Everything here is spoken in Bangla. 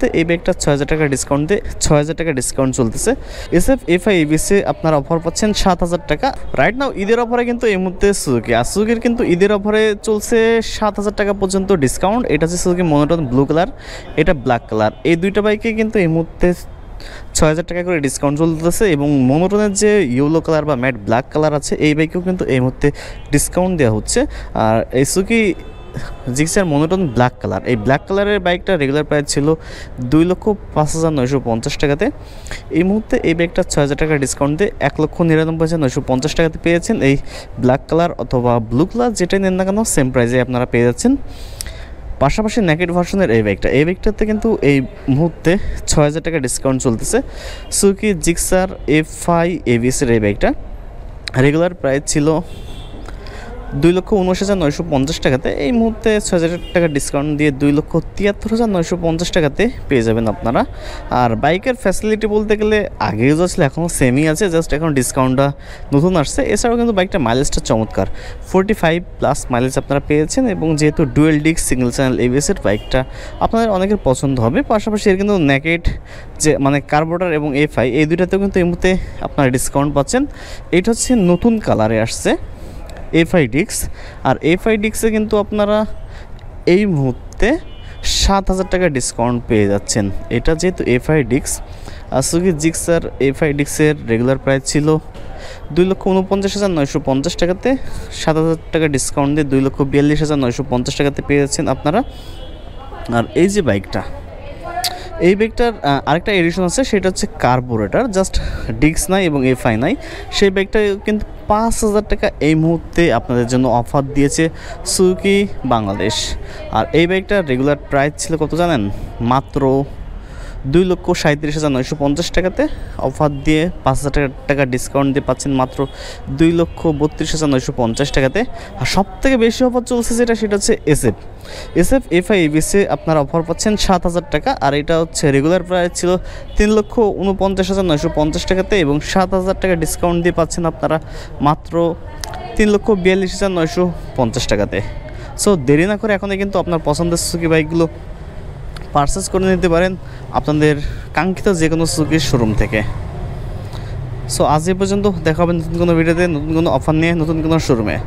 মুহূর্তে এই বাইকটা ৬০০০ টাকা ডিসকাউন্ট দিয়ে ৬০০০ টাকা ডিসকাউন্ট চলতেছে। SF FI EVসে আপনারা অফার পাচ্ছেন ৭০০০ টাকা। রাইট নাও ঈদের অফারে কিন্তু এই মুহূর্তে সুজুকির কিন্তু ঈদের অফারে চলছে ৭০০০ টাকা পর্যন্ত ডিসকাউন্ট। এটা হচ্ছে সুজুকি মনোটন ব্লু কালার, এটা ব্ল্যাক কালার। এই দুইটা বাইকে কিন্তু এই মুহূর্তে ৬০০০ টাকা করে ডিসকাউন্ট চলতেছে এবং মনোটনের যে ইয়েলো কালার বা ম্যাট ব্ল্যাক কালার আছে এই বাইকেও কিন্তু এই মুহূর্তে ডিসকাউন্ট দেওয়া হচ্ছে। আর এই Suzuki Gixxer monotone black colour, এই ব্ল্যাক কালারের বাইকটা রেগুলার প্রাইস ছিল ২,৫,৯৫০ টাকাতে। এই মুহূর্তে এই বাইকটা ৬০০০ টাকা ডিসকাউন্ট দিয়ে ১,৯৯,৯৫০ টাকাতে পেয়েছেন। এই ব্ল্যাক কালার অথবা ব্লু কালার যেটাই নেন না কেন সেম প্রাইসে আপনারা পেয়ে যাচ্ছেন। পাশাপাশি নেকেড ভার্সনের এই বাইকটাতে কিন্তু এই মুহূর্তে ৬০০০ টাকা ডিসকাউন্ট চলতেছে। সুজুকি জিক্সার FI AVSের এই বাইকটা রেগুলার প্রাইস ছিল ২,১৯,৯৫০ টাকাতে। এই মুহূর্তে ৬০০০ টাকা ডিসকাউন্ট দিয়ে ২,৭৩,৯৫০ টাকাতে পেয়ে যাবেন আপনারা। আর বাইকের ফ্যাসিলিটি বলতে গেলে আগে যা ছিল এখনও সেমই আছে, জাস্ট এখন ডিসকাউন্টটা নতুন আসছে। এছাড়াও কিন্তু বাইকটা মাইলেজটা চমৎকার, 45+ মাইলেজ আপনারা পেয়েছেন এবং যেহেতু ডুয়েল ডিস্ক সিঙ্গেল চ্যানেল ABS-এর বাইকটা আপনাদের অনেকের পছন্দ হবে। পাশাপাশি এর কিন্তু নেকেড যে মানে কার্বোরেটর এবং FI এই দুইটাতেও কিন্তু এই মুহূর্তে আপনারা ডিসকাউন্ট পাচ্ছেন। এটা হচ্ছে নতুন কালারে আসছে FI ডিস্ক। আর FI ডিস্কে কিন্তু আপনারা এই মুহূর্তে ৭০০০ টাকা ডিসকাউন্ট পেয়ে যাচ্ছেন। এটা যেহেতু FI ডিস্ক, আর সুজুকি জিক্সার FI ডিস্কের রেগুলার প্রাইস ছিল ২,৪৯,৯৫০ টাকাতে, ৭০০০ টাকা ডিসকাউন্ট দিয়ে ২,৪২,৯৫০ টাকাতে পেয়ে যাচ্ছেন আপনারা। আর এই যে বাইকটা, এই বাইকটার আরেকটা এডিশন আছে, সেটা হচ্ছে কার্বোরেটর, জাস্ট ডিস্ক নাই এবং FI নাই। সেই বাইকটা কিন্তু ৫০০০ টাকা এই মুহূর্তে আপনাদের জন্য অফার দিয়েছে সুজুকি বাংলাদেশ। আর এই বাইকটার রেগুলার প্রাইস ছিল কত জানেন? মাত্র ২,৩৭,৯৫০ টাকাতে। অফার দিয়ে ৫০০০ টাকা ডিসকাউন্ট দিয়ে পাচ্ছেন মাত্র ২,৩২,৯৫০ টাকাতে। আর সবথেকে বেশি অফার চলছে সেটা হচ্ছে SF FI EVসে আপনারা অফার পাচ্ছেন ৭০০০ টাকা। আর এটা হচ্ছে রেগুলার প্রাইস ছিল ৩,৪৯,৯৫০ টাকাতে এবং ৭০০০ টাকা ডিসকাউন্ট দিয়ে পাচ্ছেন আপনারা মাত্র ৩,৪২,৯৫০ টাকাতে। সো দেরি না করে এখনই কিন্তু আপনার পছন্দের সুজুকি বাইকগুলো পারচেস করে নিতে পারেন আপনাদের কাঙ্ক্ষিত যে কোনো সুজুকির শোরুম থেকে। সো আজ এই পর্যন্ত, দেখা হবে নতুন কোনো ভিডিওতে, নতুন কোনো অফার নিয়ে, নতুন কোনো শোরুমে।